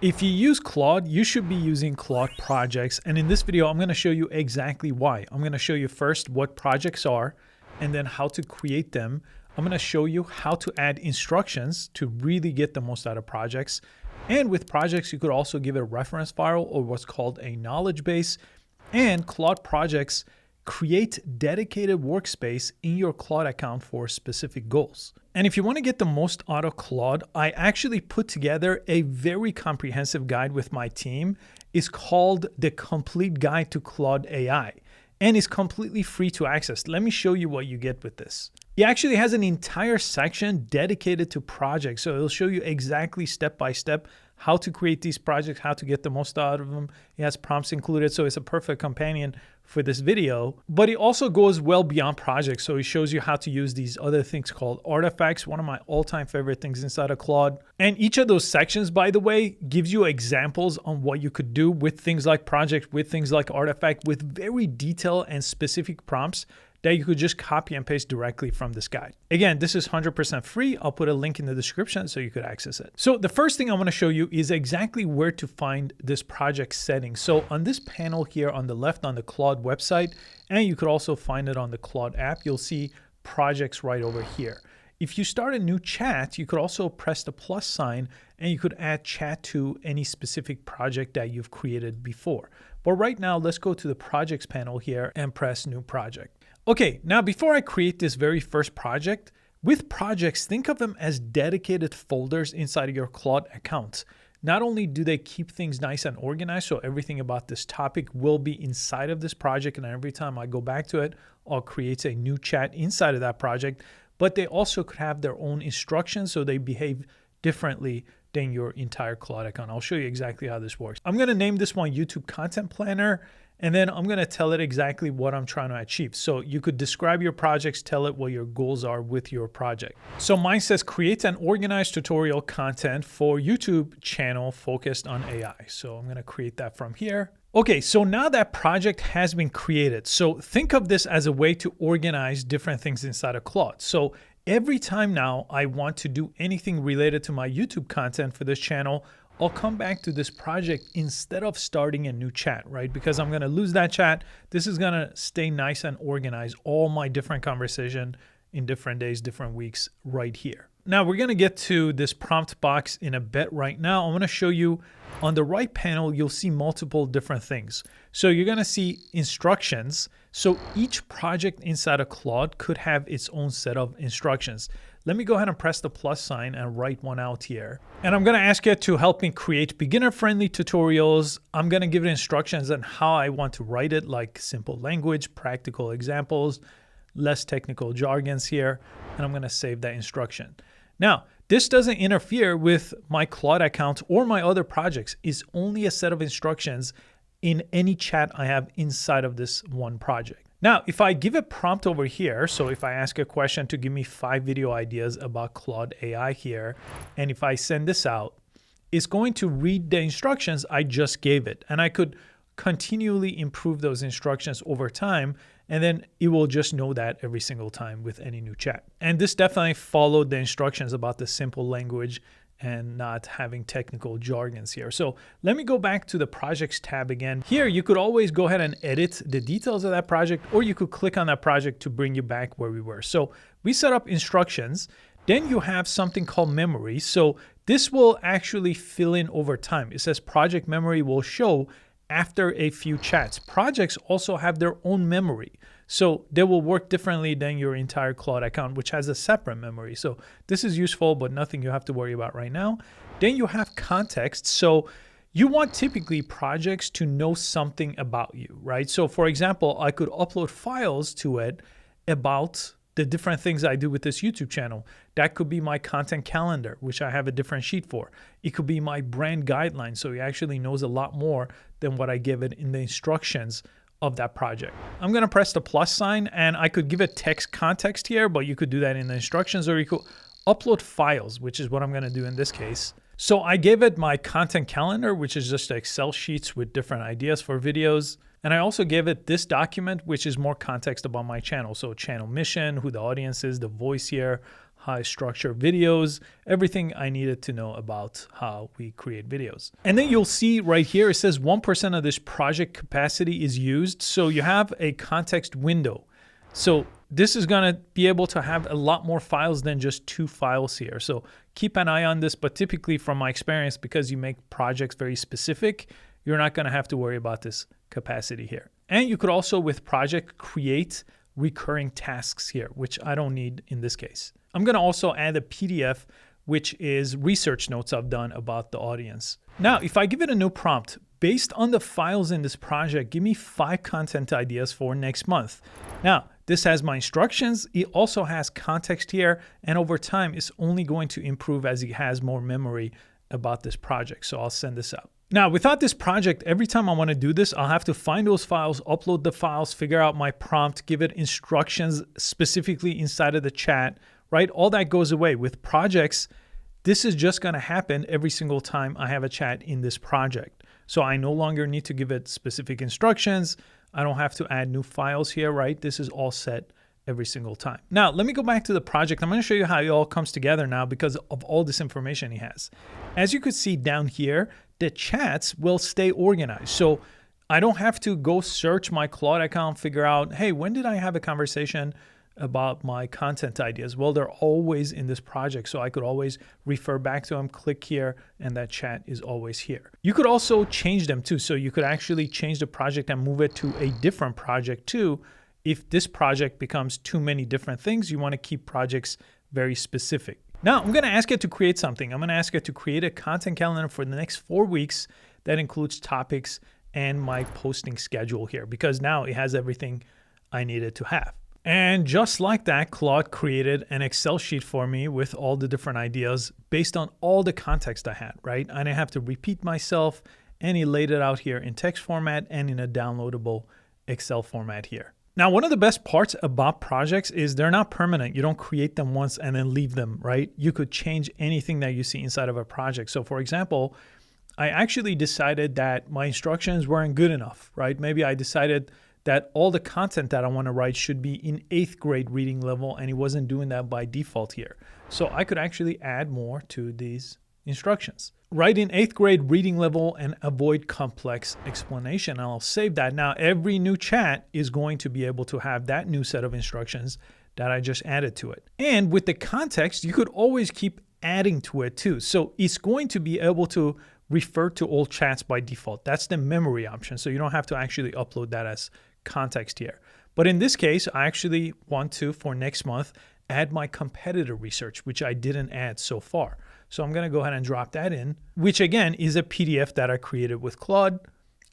If you use Claude, you should be using Claude Projects. And in this video, I'm going to show you exactly why. I'm going to show you first what projects are and then how to create them. I'm going to show you how to add instructions to really get the most out of projects. And with projects, you could also give it a reference file or what's called a knowledge base. And Claude Projects create dedicated workspace in your Claude account for specific goals. And if you want to get the most out of Claude, I actually put together a very comprehensive guide with my team. It's called The Complete Guide to Claude AI, and it's completely free to access. Let me show you what you get with this. It actually has an entire section dedicated to projects. So it'll show you exactly step by step how to create these projects, how to get the most out of them. It has prompts included, so it's a perfect companion for this video. But it also goes well beyond projects. So it shows you how to use these other things called artifacts, one of my all-time favorite things inside of Claude. And each of those sections, by the way, gives you examples on what you could do with things like project, with things like artifact, with very detailed and specific prompts that you could just copy and paste directly from this guide. Again, this is 100% free. I'll put a link in the description so you could access it. So the first thing I want to show you is exactly where to find this project setting. So on this panel here on the left on the Claude website, and you could also find it on the Claude app, you'll see projects right over here. If you start a new chat, you could also press the plus sign and you could add chat to any specific project that you've created before. But right now, let's go to the projects panel here and press new project. Okay, now before I create this very first project, with projects, think of them as dedicated folders inside of your Claude account. Not only do they keep things nice and organized, so everything about this topic will be inside of this project, and every time I go back to it, I'll create a new chat inside of that project, but they also could have their own instructions, so they behave differently than your entire Claude account. I'll show you exactly how this works. I'm gonna name this one YouTube Content Planner, and then I'm going to tell it exactly what I'm trying to achieve. So you could describe your projects, tell it what your goals are with your project. So mine says create an organized tutorial content for YouTube channel focused on AI. So I'm going to create that from here. Okay, so now that project has been created. So think of this as a way to organize different things inside of Claude. So every time now I want to do anything related to my YouTube content for this channel, I'll come back to this project instead of starting a new chat, right? Because I'm gonna lose that chat. This is gonna stay nice and organized, all my different conversation in different days, different weeks right here. Now we're gonna get to this prompt box in a bit. Right now, I wanna show you on the right panel, you'll see multiple different things. So you're gonna see instructions. So each project inside of Claude could have its own set of instructions. Let me go ahead and press the plus sign and write one out here. And I'm gonna ask it to help me create beginner-friendly tutorials. I'm gonna give it instructions on how I want to write it, like simple language, practical examples, less technical jargons here, and I'm gonna save that instruction. Now, this doesn't interfere with my Claude account or my other projects. It's only a set of instructions in any chat I have inside of this one project. Now, if I give a prompt over here, so if I ask a question to give me 5 video ideas about Claude AI here, and if I send this out, it's going to read the instructions I just gave it. And I could continually improve those instructions over time, and then it will just know that every single time with any new chat. And this definitely followed the instructions about the simple language and not having technical jargons here. So let me go back to the projects tab again. Here, you could always go ahead and edit the details of that project, or you could click on that project to bring you back where we were. So we set up instructions. Then you have something called memory. So this will actually fill in over time. It says project memory will show after a few chats. Projects also have their own memory. So they will work differently than your entire Claude account, which has a separate memory. So this is useful, but nothing you have to worry about right now. Then you have context. So you want typically projects to know something about you, right? So for example, I could upload files to it about the different things I do with this YouTube channel. That could be my content calendar, which I have a different sheet for. It could be my brand guidelines. So it actually knows a lot more than what I give it in the instructions of that project. I'm gonna press the plus sign and I could give it text context here, but you could do that in the instructions, or you could upload files, which is what I'm gonna do in this case. So I gave it my content calendar, which is just Excel sheets with different ideas for videos. And I also gave it this document, which is more context about my channel. So channel mission, who the audience is, the voice here, how I structure videos, everything I needed to know about how we create videos. And then you'll see right here, it says 1% of this project capacity is used. So you have a context window. So this is going to be able to have a lot more files than just 2 files here. So keep an eye on this, but typically from my experience, because you make projects very specific, you're not going to have to worry about this capacity here. And you could also with project create recurring tasks here, which I don't need in this case. I'm going to also add a PDF, which is research notes I've done about the audience. Now, if I give it a new prompt, based on the files in this project, give me 5 content ideas for next month. Now, this has my instructions. It also has context here, and over time, it's only going to improve as it has more memory about this project. So I'll send this out. Now, without this project, every time I want to do this, I'll have to find those files, upload the files, figure out my prompt, give it instructions specifically inside of the chat, right? All that goes away. With projects, this is just going to happen every single time I have a chat in this project. So I no longer need to give it specific instructions. I don't have to add new files here, right? This is all set every single time. Now, let me go back to the project. I'm going to show you how it all comes together now because of all this information he has. As you could see down here, the chats will stay organized. So I don't have to go search my Claude account, figure out, hey, when did I have a conversation about my content ideas? Well, they're always in this project. So I could always refer back to them, click here, and that chat is always here. You could also change them too. So you could actually change the project and move it to a different project too. If this project becomes too many different things, you want to keep projects very specific. Now, I'm going to ask it to create something. I'm going to ask it to create a content calendar for the next 4 weeks that includes topics and my posting schedule here, because now it has everything I needed to have. And just like that, Claude created an Excel sheet for me with all the different ideas based on all the context I had, right? I didn't have to repeat myself, and he laid it out here in text format and in a downloadable Excel format here. Now, one of the best parts about projects is they're not permanent. You don't create them once and then leave them, right? You could change anything that you see inside of a project. So for example, I actually decided that my instructions weren't good enough, right? Maybe I decided that all the content that I want to write should be in 8th grade reading level, and it wasn't doing that by default here. So I could actually add more to these instructions. Write in 8th grade reading level and avoid complex explanation. I'll save that. Now, every new chat is going to be able to have that new set of instructions that I just added to it. And with the context, you could always keep adding to it too. So it's going to be able to refer to all chats by default. That's the memory option. So you don't have to actually upload that as context here. But in this case, I actually want to, for next month, add my competitor research, which I didn't add so far. So I'm going to go ahead and drop that in, which again is a PDF that I created with Claude.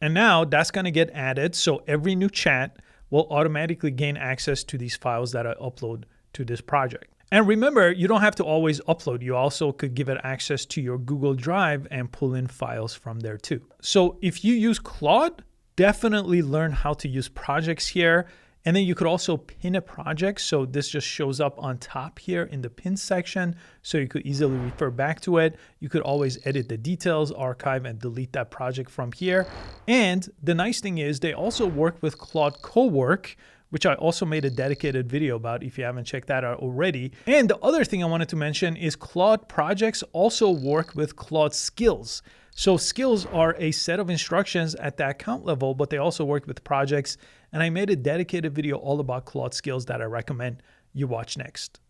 And now that's going to get added. So every new chat will automatically gain access to these files that I upload to this project. And remember, you don't have to always upload. You also could give it access to your Google Drive and pull in files from there too. So if you use Claude, definitely learn how to use projects here. And then you could also pin a project. So this just shows up on top here in the pin section. So you could easily refer back to it. You could always edit the details, archive, and delete that project from here. And the nice thing is they also work with Claude Cowork, which I also made a dedicated video about if you haven't checked that out already. And the other thing I wanted to mention is Claude Projects also work with Claude Skills. So skills are a set of instructions at the account level, but they also work with projects. And I made a dedicated video all about Claude Skills that I recommend you watch next.